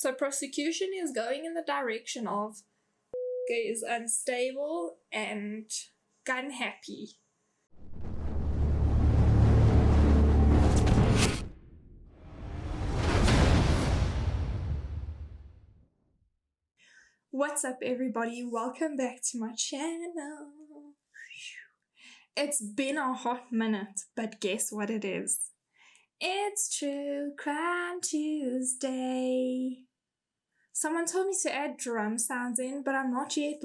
So prosecution is going in the direction of is unstable and gun happy. What's up, everybody? Welcome back to my channel. It's been a hot minute, but guess what it is? It's True Crime Tuesday. Someone told me to add drum sounds in, but I'm not yet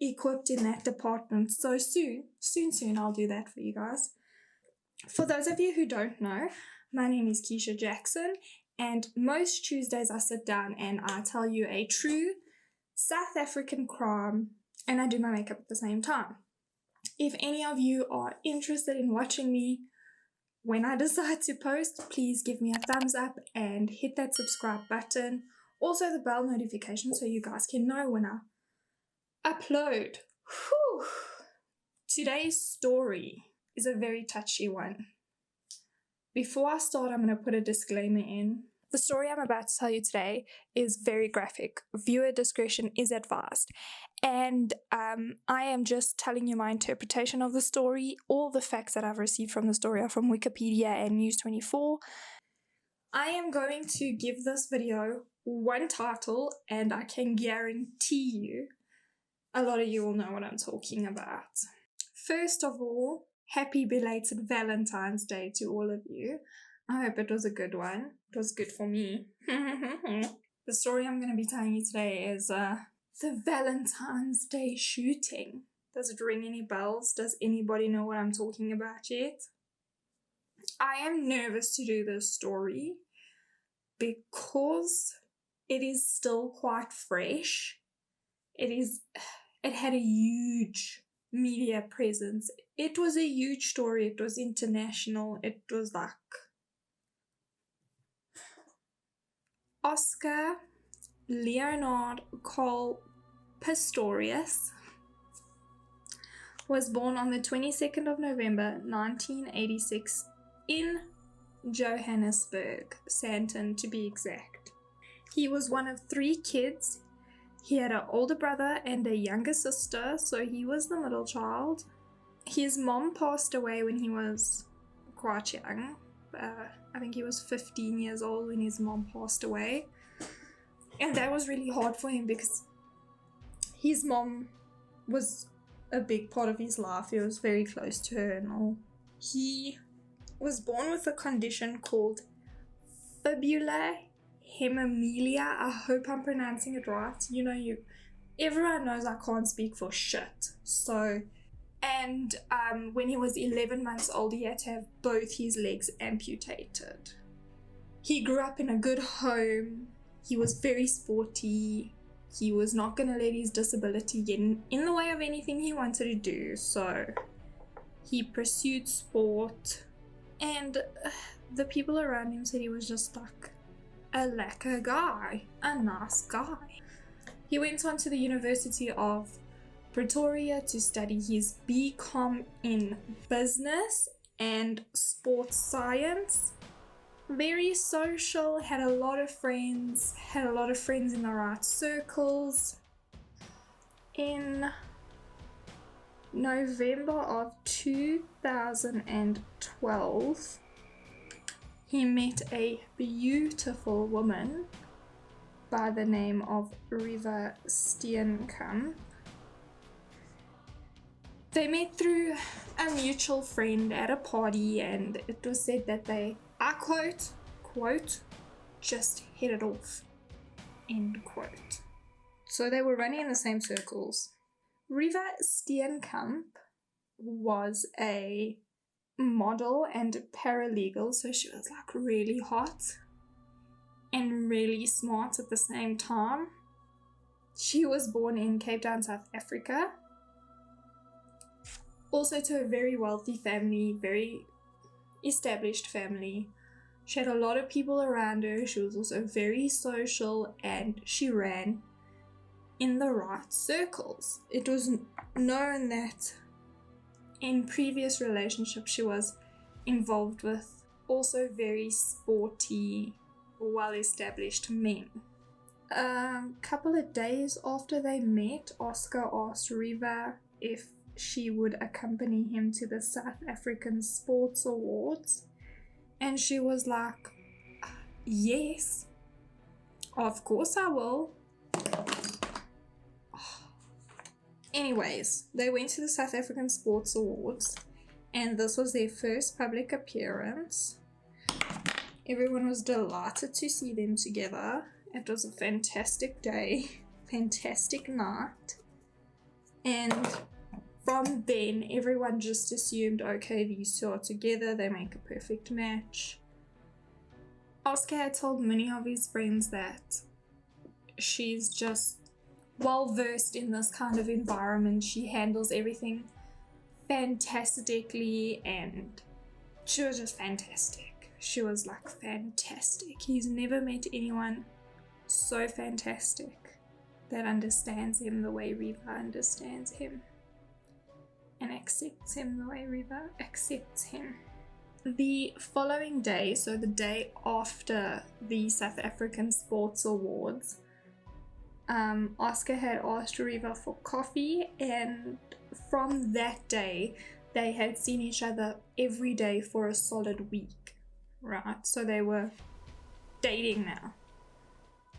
equipped in that department. So soon I'll do that for you guys. For those of you who don't know, my name is Keisha Jackson, and most Tuesdays I sit down and I tell you a true South African crime, and I do my makeup at the same time. If any of you are interested in watching me when I decide to post, please give me a thumbs up and hit that subscribe button. Also the bell notification so you guys can know when I upload. Whew. Today's story is a very touchy one. Before I start, I'm going to put a disclaimer in. The story I'm about to tell you today is very graphic. Viewer discretion is advised. And I am just telling you my interpretation of the story. All the facts that I've received from the story are from Wikipedia and News24. I am going to give this video one title, and I can guarantee you a lot of you will know what I'm talking about. First of all, happy belated Valentine's Day to all of you. I hope it was a good one. It was good for me. The story I'm going to be telling you today is the Valentine's Day shooting. Does it ring any bells? Does anybody know what I'm talking about yet? I am nervous to do this story because it is still quite fresh. It had a huge media presence. It was a huge story. It was international. It was like Oscar Leonard Carl Pistorius was born on the 22nd of November 1986 in Johannesburg, Sandton to be exact. He was one of 3 kids. He had an older brother and a younger sister, so he was the middle child. His mom passed away when he was quite young. I think he was 15 years old when his mom passed away. And that was really hard for him because his mom was a big part of his life. He was very close to her and all. He was born with a condition called fibular hemimelia. I hope I'm pronouncing it right. Everyone knows I can't speak for shit. And when he was 11 months old, he had to have both his legs amputated. He grew up in a good home. He was very sporty. He was not going to let his disability get in the way of anything he wanted to do. So he pursued sport. And the people around him said he was just like a lacquer guy, a nice guy. He went on to the University of Pretoria to study his BCom in business and sports science. Very social, had a lot of friends in the right circles. In November of 2012, he met a beautiful woman by the name of Riva Steenkamp. They met through a mutual friend at a party, and it was said that they, I quote, just hit it off, end quote. So they were running in the same circles. Riva Steenkamp was a model and paralegal, so she was like really hot and really smart at the same time. She was born in Cape Town, South Africa. Also to a very wealthy family, very established family. She had a lot of people around her. She was also very social, and she ran in the right circles. It was known that in previous relationships she was involved with also very sporty well-established men. A couple of days after they met, Oscar asked Riva if she would accompany him to the South African Sports Awards, and she was like, yes, of course I will. Anyways, they went to the South African Sports Awards, and this was their first public appearance. Everyone was delighted to see them together. It was a fantastic day, fantastic night, and from then everyone just assumed, okay, these two are together, they make a perfect match. Oscar had told many of his friends that she's just well versed in this kind of environment. She handles everything fantastically, and she was just fantastic. She was like fantastic. He's never met anyone so fantastic that understands him the way Riva understands him and accepts him the way Riva accepts him. The following day, so the day after the South African Sports Awards, Oscar had asked Riva for coffee, and from that day they had seen each other every day for a solid week, right? So they were dating now.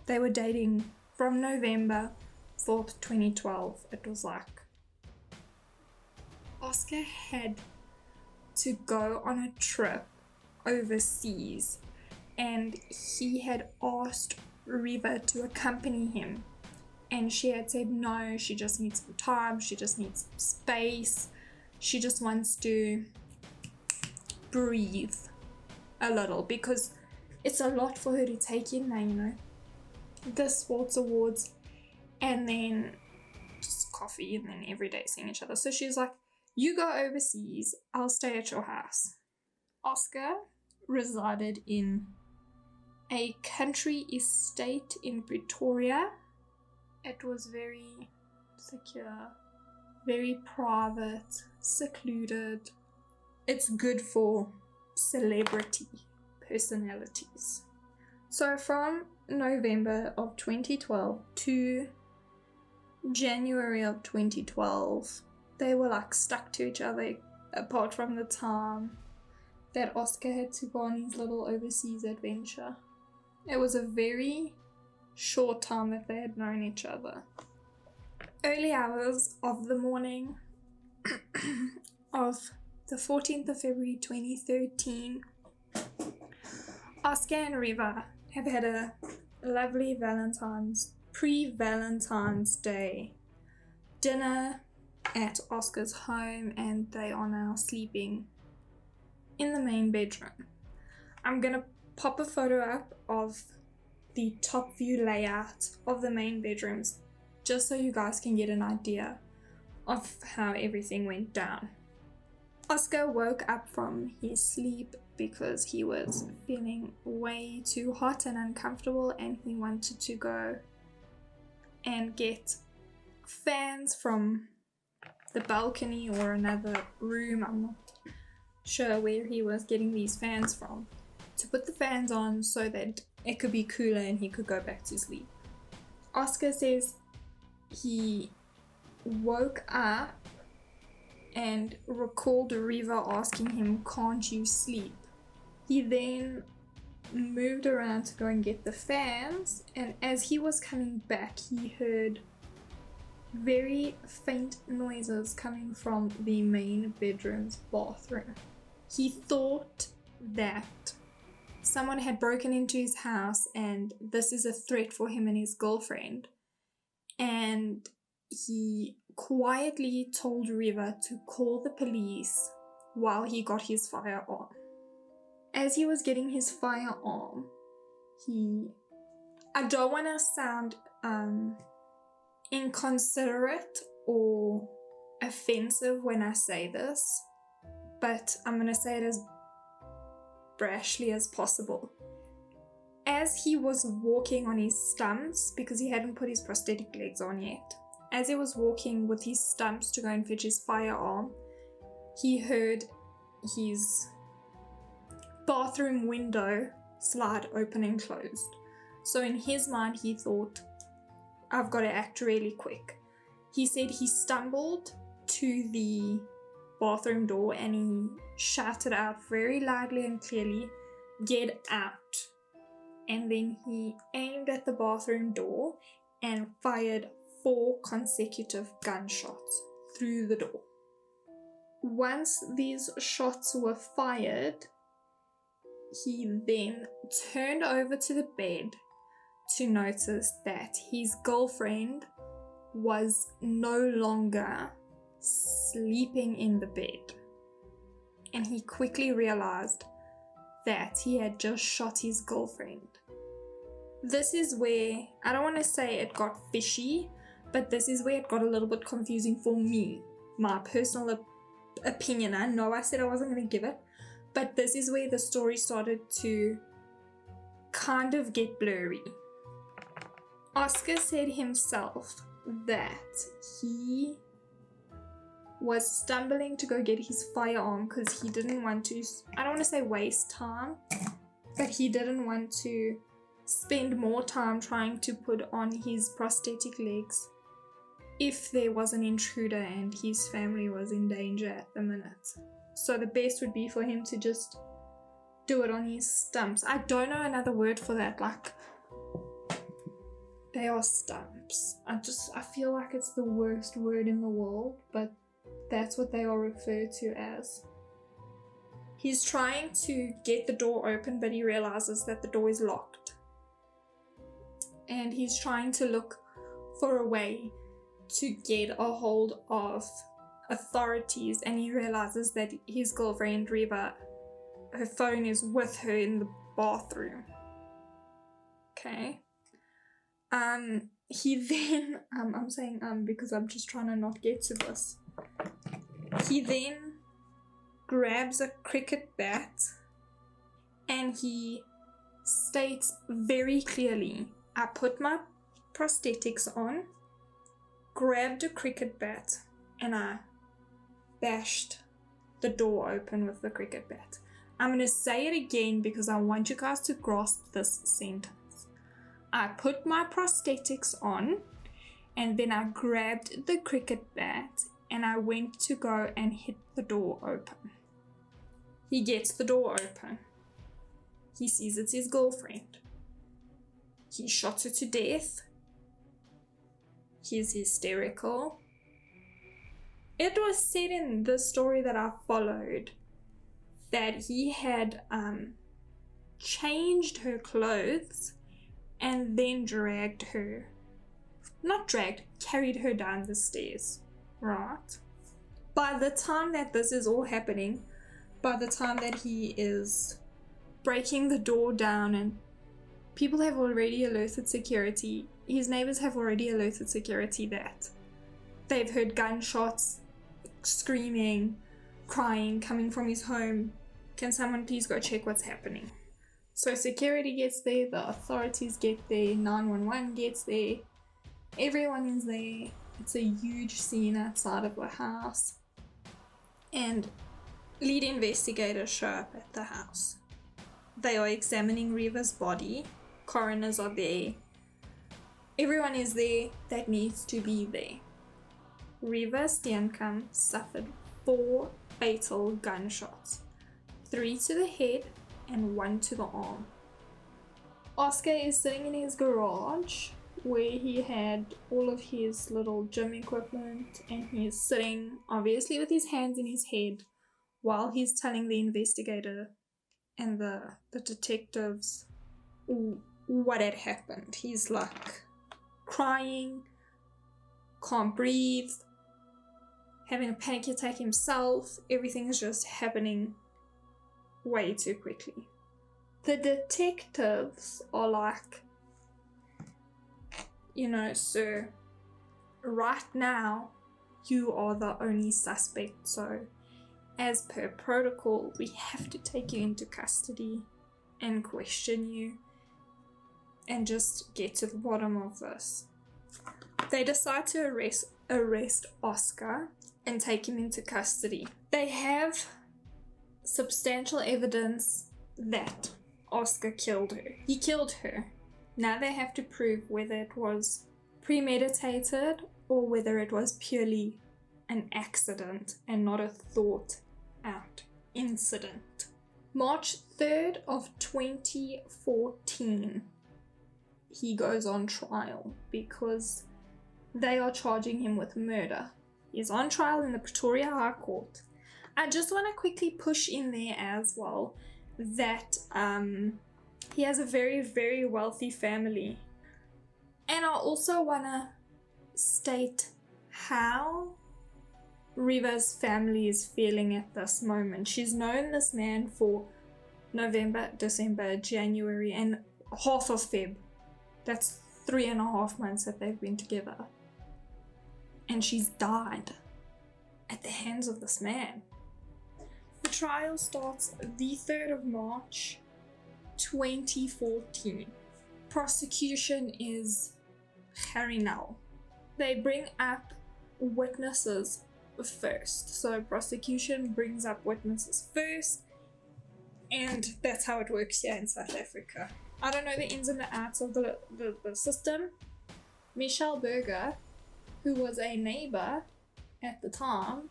They were dating from November 4th, 2012. It was like Oscar had to go on a trip overseas, and he had asked Riva to accompany him, and she had said no, she just needs some time, she just needs some space, she just wants to breathe a little, because it's a lot for her to take in now, you know, the sports awards and then just coffee and then every day seeing each other. So she's like, you go overseas, I'll stay at your house. Oscar resided in a country estate in Pretoria. It was very secure, very private, secluded. It's good for celebrity personalities. So from November of 2012 to January of 2012, they were like stuck to each other, apart from the time that Oscar had to go on his little overseas adventure. It was a very short time that they had known each other. Early hours of the morning of the 14th of February 2013, Oscar and Riva have had a lovely pre-Valentine's Day dinner at Oscar's home, and they are now sleeping in the main bedroom. I'm gonna pop a photo up of the top view layout of the main bedrooms, just so you guys can get an idea of how everything went down. Oscar woke up from his sleep because he was feeling way too hot and uncomfortable, and he wanted to go and get fans from the balcony or another room. I'm not sure where he was getting these fans from, to put the fans on so that it could be cooler and he could go back to sleep. Oscar says he woke up and recalled Riva asking him, can't you sleep? He then moved around to go and get the fans, and as he was coming back, he heard very faint noises coming from the main bedroom's bathroom. He thought that someone had broken into his house and this is a threat for him and his girlfriend, and he quietly told Riva to call the police while he got his firearm. As he was getting his firearm, I don't want to sound inconsiderate or offensive when I say this, but I'm going to say it as brashly as possible. As he was walking on his stumps, because he hadn't put his prosthetic legs on yet, as he was walking with his stumps to go and fetch his firearm, he heard his bathroom window slide open and closed. So in his mind, he thought, I've got to act really quick. He said he stumbled to the bathroom door and he shouted out very loudly and clearly, "Get out." And then he aimed at the bathroom door and fired 4 consecutive gunshots through the door. Once these shots were fired, he then turned over to the bed to notice that his girlfriend was no longer sleeping in the bed. And he quickly realized that he had just shot his girlfriend. This is where, I don't want to say it got fishy, but this is where it got a little bit confusing for me. My personal opinion. I know I said I wasn't going to give it, but this is where the story started to kind of get blurry. Oscar said himself that he was stumbling to go get his firearm because he didn't want to, I don't want to say waste time, but he didn't want to spend more time trying to put on his prosthetic legs if there was an intruder and his family was in danger at the minute. So the best would be for him to just do it on his stumps. I don't know another word for that, like, they are stumps. I feel like it's the worst word in the world, but that's what they are referred to as. He's trying to get the door open, but he realizes that the door is locked. And he's trying to look for a way to get a hold of authorities, and he realizes that his girlfriend Reva, her phone is with her in the bathroom. Okay. He then, I'm saying because I'm just trying to not get to this. He then grabs a cricket bat and he states very clearly, I put my prosthetics on, grabbed a cricket bat, and I bashed the door open with the cricket bat. I'm going to say it again because I want you guys to grasp this sentence. I put my prosthetics on and then I grabbed the cricket bat and I went to go and hit the door open. He gets the door open. He sees it's his girlfriend. He shot her to death. He's hysterical. It was said in the story that I followed that he had changed her clothes and then carried her down the stairs, right? By the time that this is all happening, by the time that he is breaking the door down and people have already alerted security, his neighbors have already alerted security that they've heard gunshots, screaming, crying, coming from his home. Can someone please go check what's happening? So security gets there, the authorities get there, 911 gets there, everyone is there. It's a huge scene outside of the house. And lead investigators show up at the house. They are examining Reva's body. Coroners are there. Everyone is there that needs to be there. Reva Steenkamp suffered 4 fatal gunshots, 3 to the head and 1 to the arm. Oscar is sitting in his garage where he had all of his little gym equipment, and he's sitting obviously with his hands in his head while he's telling the investigator and the detectives what had happened. He's like crying, can't breathe, having a panic attack himself. Everything is just happening way too quickly. The detectives are like, sir, right now you are the only suspect, so as per protocol we have to take you into custody and question you and just get to the bottom of this. They decide to arrest Oscar and take him into custody. They have substantial evidence that Oscar killed her. He killed her. Now they have to prove whether it was premeditated or whether it was purely an accident and not a thought out incident. March 3rd of 2014, he goes on trial because they are charging him with murder. He's on trial in the Pretoria High Court. I just want to quickly push in there as well that he has a very, very wealthy family. And I also want to state how Riva's family is feeling at this moment. She's known this man for November, December, January, and half of Feb. That's 3.5 months that they've been together. And she's died at the hands of this man. The trial starts the 3rd of March, 2014. Prosecution is Harinal. They bring up witnesses first. So prosecution brings up witnesses first, and that's how it works here in South Africa. I don't know the ins and the outs of the system. Michelle Berger, who was a neighbor at the time,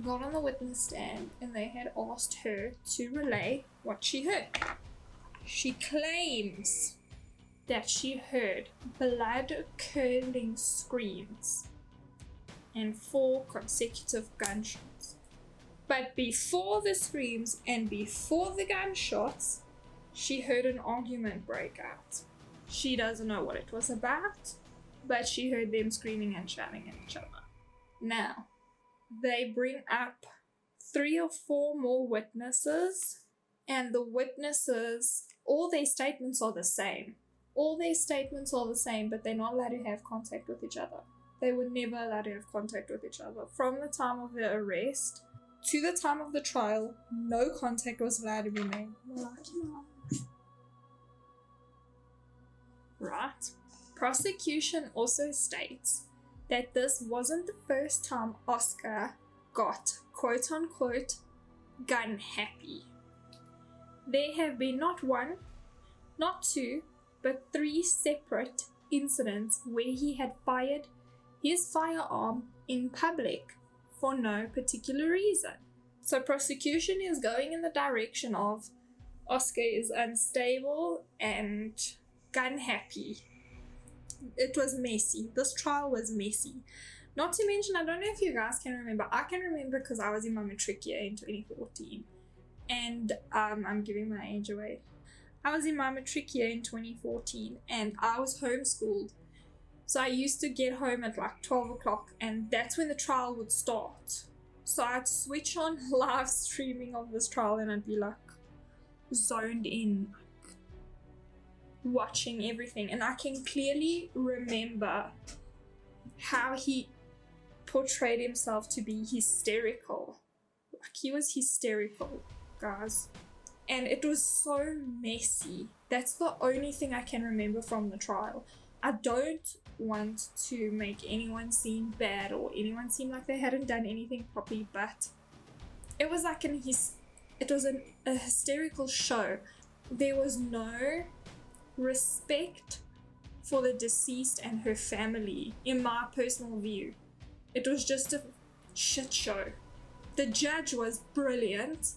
got on the witness stand and they had asked her to relay what she heard. She claims that she heard blood-curdling screams and 4 consecutive gunshots. But before the screams and before the gunshots, she heard an argument break out. She doesn't know what it was about, but she heard them screaming and shouting at each other. Now, they bring up 3 or 4 more witnesses, and the witnesses, all their statements are the same. All their statements are the same, but they're not allowed to have contact with each other. They were never allowed to have contact with each other. From the time of the arrest to the time of the trial, no contact was allowed to be made. Right. Prosecution also states that this wasn't the first time Oscar got quote-unquote gun happy. There have been not 1, not 2, but 3 separate incidents where he had fired his firearm in public for no particular reason. So prosecution is going in the direction of Oscar is unstable and gun happy. It was messy. This trial was messy. Not to mention, I don't know if you guys can remember. I can remember because I was in my matric year in 2014. And I'm giving my age away. I was in my matric year in 2014 and I was homeschooled. So I used to get home at like 12 o'clock and that's when the trial would start. So I'd switch on live streaming of this trial and I'd be like zoned in, like, watching everything. And I can clearly remember how he portrayed himself to be hysterical. Like he was hysterical, guys. And it was so messy. That's the only thing I can remember from the trial. I don't want to make anyone seem bad or anyone seem like they hadn't done anything properly, but it was like a hysterical show. There was no respect for the deceased and her family, in my personal view. It was just a shit show. The judge was brilliant.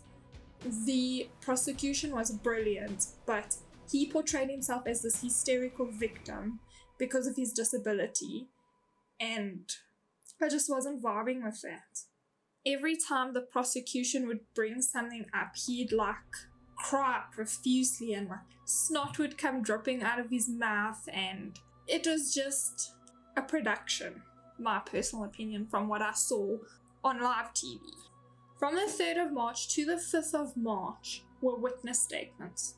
The prosecution was brilliant, but he portrayed himself as this hysterical victim because of his disability, and I just wasn't vibing with that. Every time the prosecution would bring something up, he'd like cry profusely and like snot would come dropping out of his mouth, and it was just a production, my personal opinion, from what I saw on live TV. From the 3rd of March to the 5th of March were witness statements.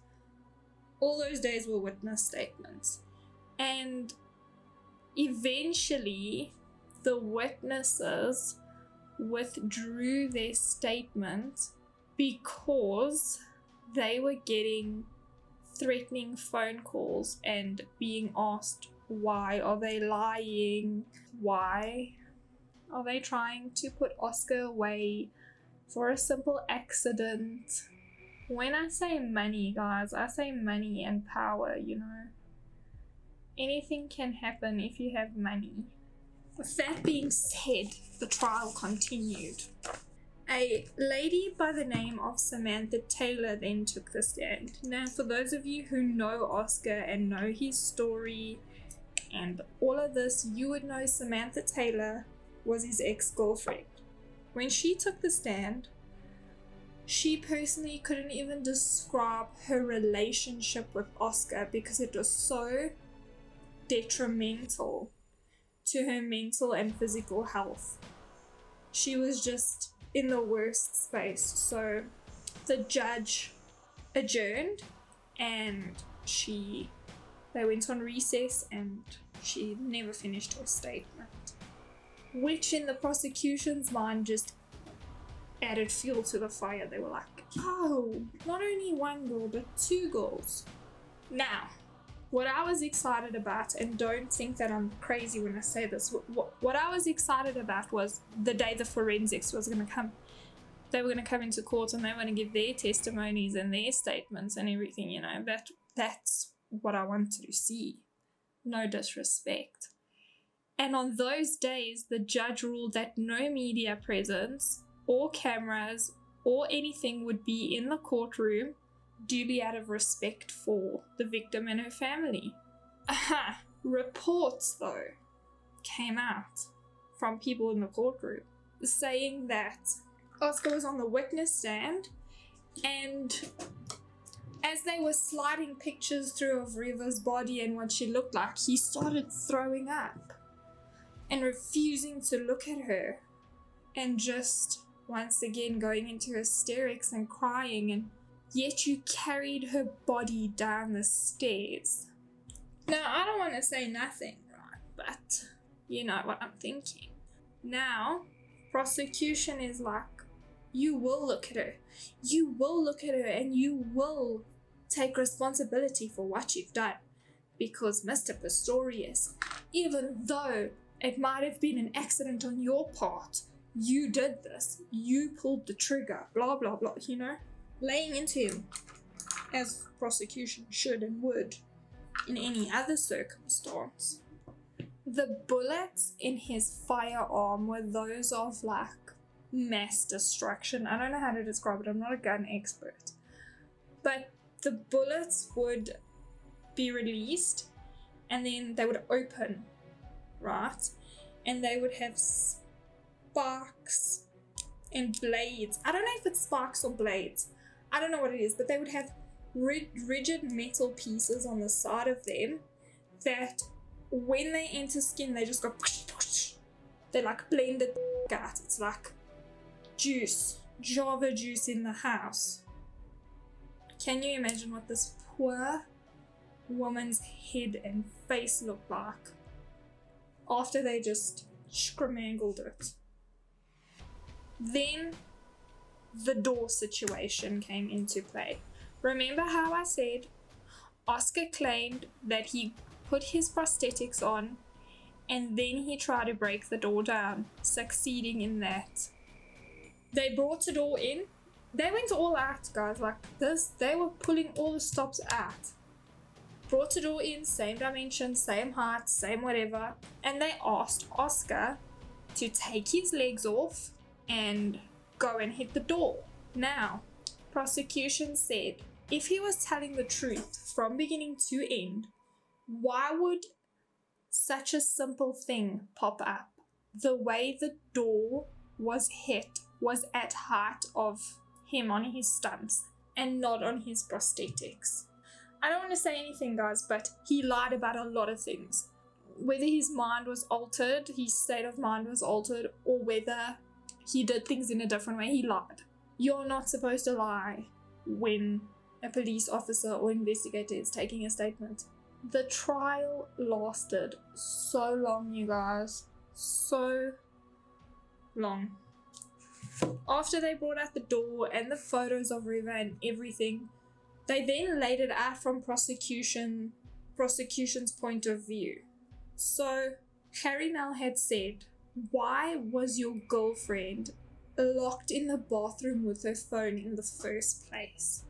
All those days were witness statements. And eventually, the witnesses withdrew their statement because they were getting threatening phone calls and being asked, why are they lying? Why are they trying to put Oscar away for a simple accident? When I say money, guys, I say money and power, you know. Anything can happen if you have money. With that being said, the trial continued. A lady by the name of Samantha Taylor then took the stand. Now, for those of you who know Oscar and know his story and all of this, you would know Samantha Taylor was his ex-girlfriend. When she took the stand, she personally couldn't even describe her relationship with Oscar because it was so detrimental to her mental and physical health. She was just in the worst space. So the judge adjourned and they went on recess and she never finished her statement, which in the prosecution's mind just added fuel to the fire. They were like, oh, not only one girl but two girls. Now, what I was excited about, and don't think that I'm crazy when I say this, what I was excited about was the day the forensics was going to come. They were going to come into court and they were going to give their testimonies and their statements and everything, you know. That's what I wanted to see. No disrespect. And on those days, the judge ruled that no media presence or cameras or anything would be in the courtroom, duly out of respect for the victim and her family. Reports, though, came out from people in the courtroom saying that Oscar was on the witness stand, and as they were sliding pictures through of Riva's body and what she looked like, he started throwing up and refusing to look at her and just once again going into hysterics and crying, and yet you carried her body down the stairs. Now, I don't want to say nothing, right, but you know what I'm thinking. Now, prosecution is like, you will look at her. You will look at her and you will take responsibility for what you've done. Because Mr. Pistorius, even though it might have been an accident on your part, you did this. You pulled the trigger, blah, blah, blah, you know? Laying into him, as prosecution should and would in any other circumstance. The bullets in his firearm were those of like mass destruction. I don't know how to describe it. I'm not a gun expert. But the bullets would be released and then they would open, right? And they would have sparks and blades. I don't know if it's sparks or blades. I don't know what it is, but they would have rigid metal pieces on the side of them that when they enter skin, they just go they like blend it out. It's like juice, Java juice in the house. Can you imagine what this poor woman's head and face looked like after they just scramangled it? Then the door situation came into play. Remember how I said Oscar claimed that he put his prosthetics on and then he tried to break the door down, succeeding in that. They brought the door in. They went all out, guys, like this. They were pulling all the stops out. Brought the door in, same dimension, same height, same whatever. And they asked Oscar to take his legs off and go and hit the door. Now, prosecution said if he was telling the truth from beginning to end, why would such a simple thing pop up? The way the door was hit was at height of him on his stumps and not on his prosthetics. I don't want to say anything, guys, but he lied about a lot of things. Whether his mind was altered, his state of mind was altered, or whether he did things in a different way, he lied. You're not supposed to lie when a police officer or investigator is taking a statement. The trial lasted so long, you guys. So long. After they brought out the door and the photos of River and everything, they then laid it out from prosecution's point of view. So Harry Nell had said, why was your girlfriend locked in the bathroom with her phone in the first place?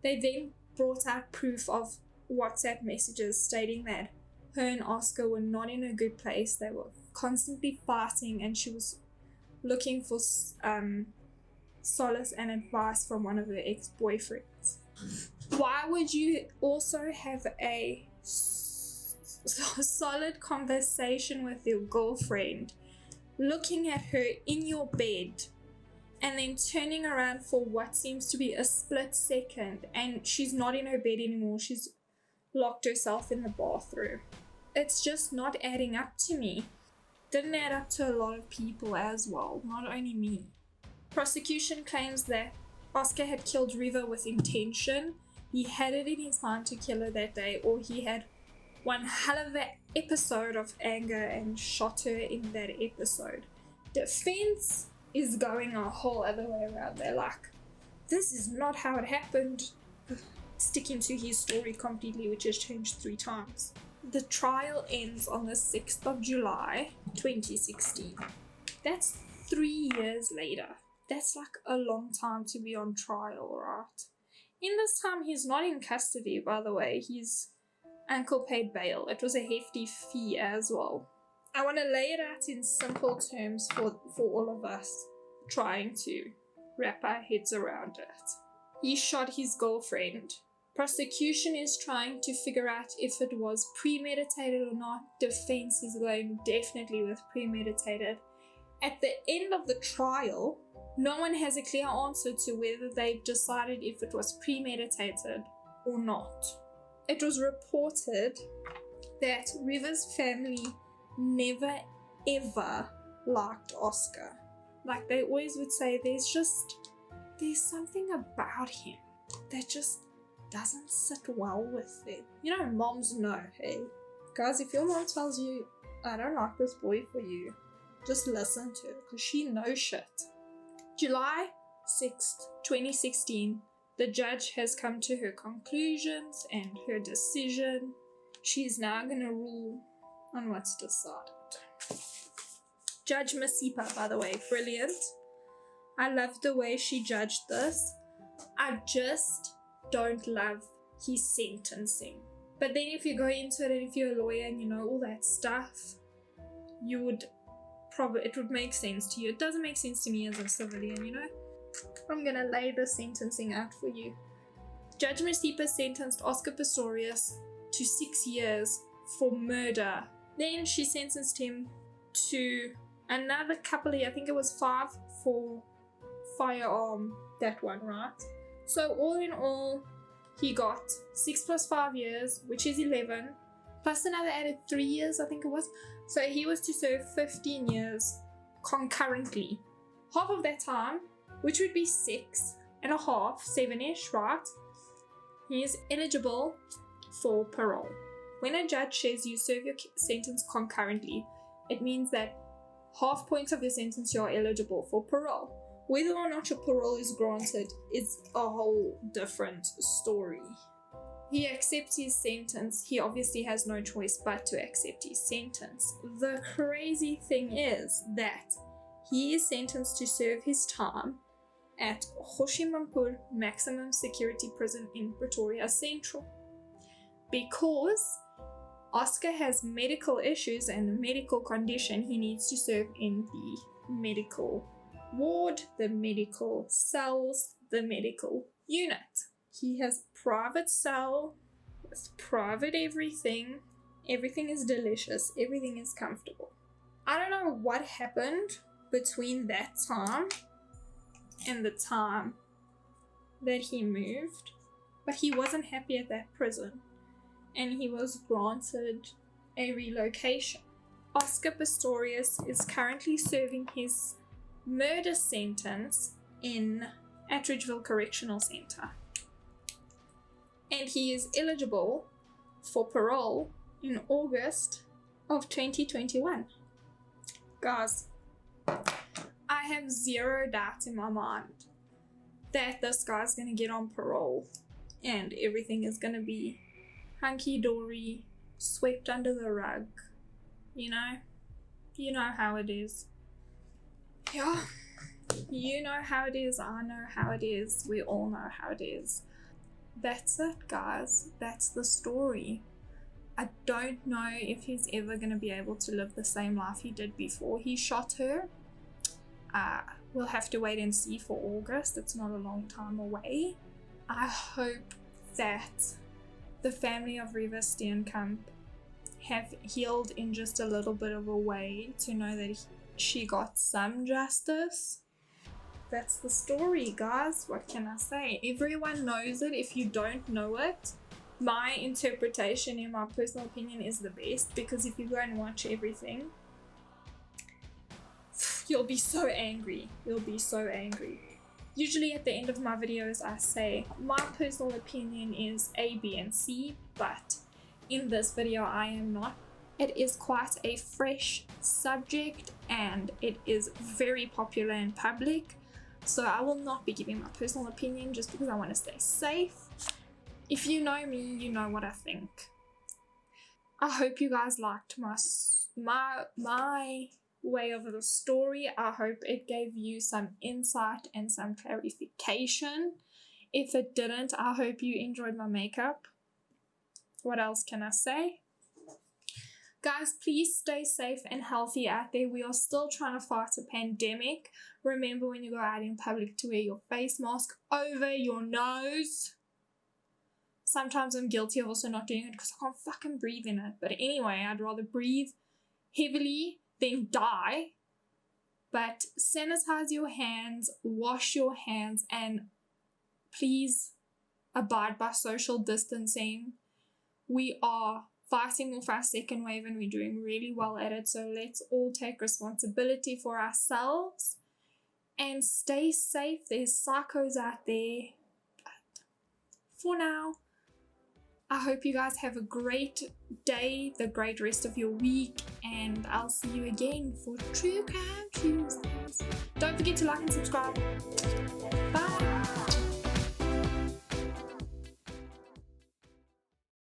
They then brought out proof of WhatsApp messages stating that her and Oscar were not in a good place. They were constantly fighting, and she was looking for solace and advice from one of her ex-boyfriends. Why would you also have a solid conversation with your girlfriend, looking at her in your bed, and then turning around for what seems to be a split second, and she's not in her bed anymore, she's locked herself in the bathroom? It's just not adding up to me. Didn't add up to a lot of people as well, not only me. Prosecution claims that Oscar had killed River with intention. He had it in his mind to kill her that day, or he had one hell of an episode of anger and shot her in that episode. Defense is going a whole other way around. They're like, this is not how it happened, sticking to his story completely, which has changed 3 times. The trial ends on the 6th of July 2016. That's 3 years later. That's like a long time to be on trial, right? In this time, he's not in custody, by the way. He's uncle paid bail. It was a hefty fee as well. I want to lay it out in simple terms for all of us trying to wrap our heads around it. He shot his girlfriend. Prosecution is trying to figure out if it was premeditated or not. Defense is going definitely with premeditated. At the end of the trial, no one has a clear answer to whether they've decided if it was premeditated or not. It was reported that River's family never ever liked Oscar. Like, they always would say there's something about him that just doesn't sit well with them. You know, moms know, hey guys, if your mom tells you, I don't like this boy for you, just listen to her, because she knows shit. July 6th, 2016, the judge has come to her conclusions and her decision. She's now going to rule on what's decided. Judge Masipa, by the way, brilliant. I love the way she judged this. I just don't love his sentencing. But then if you go into it and if you're a lawyer and you know all that stuff, it would make sense to you. It doesn't make sense to me as a civilian, you know? I'm gonna lay the sentencing out for you. Judge Masipa sentenced Oscar Pistorius to 6 years for murder. Then she sentenced him to another couple of, I think it was 5 for firearm, that one, right? So all in all, he got 6 plus 5 years, which is 11, plus another added 3 years, I think it was. So he was to serve 15 years concurrently. Half of that time, which would be 6 and a half, 7-ish, right? He is eligible for parole. When a judge says you serve your sentence concurrently, it means that half points of your sentence you are eligible for parole. Whether or not your parole is granted is a whole different story. He accepts his sentence. He obviously has no choice but to accept his sentence. The crazy thing is that he is sentenced to serve his time at Hoshimampur Maximum Security Prison in Pretoria Central. Because Oscar has medical issues and a medical condition, he needs to serve in the medical ward, the medical cells, the medical unit. He has private cell with private everything. Everything is delicious. Everything is comfortable. I don't know what happened between that time and the time that he moved, but he wasn't happy at that prison and he was granted a relocation. Oscar Pistorius is currently serving his murder sentence at Ridgeville Correctional Center. And he is eligible for parole in August of 2021. Guys, I have zero doubt in my mind that this guy's gonna get on parole and everything is gonna be hunky-dory, swept under the rug. You know how it is. Yeah, you know how it is, I know how it is, we all know how it is. That's it, guys. That's the story. I don't know if he's ever going to be able to live the same life he did before he shot her. We'll have to wait and see for August. It's not a long time away. I hope that the family of Reva Steenkamp have healed in just a little bit of a way to know that she got some justice. That's the story, guys. What can I say? Everyone knows it. If you don't know it, my interpretation, in my personal opinion, is the best, because if you go and watch everything, you'll be so angry. You'll be so angry. Usually at the end of my videos, I say my personal opinion is A, B, and C, but in this video, I am not. It is quite a fresh subject and it is very popular in public. So I will not be giving my personal opinion just because I want to stay safe. If you know me, you know what I think. I hope you guys liked my way of the story. I hope it gave you some insight and some clarification. If it didn't, I hope you enjoyed my makeup. What else can I say? Guys, please stay safe and healthy out there. We are still trying to fight a pandemic. Remember, when you go out in public, to wear your face mask over your nose. Sometimes I'm guilty of also not doing it because I can't fucking breathe in it. But anyway, I'd rather breathe heavily than die. But sanitize your hands, wash your hands, and please abide by social distancing. We are fighting off our second wave and we're doing really well at it. So let's all take responsibility for ourselves and stay safe. There's psychos out there. But for now, I hope you guys have a great day, the great rest of your week, and I'll see you again for True Crime Tuesdays. Don't forget to like and subscribe. Bye.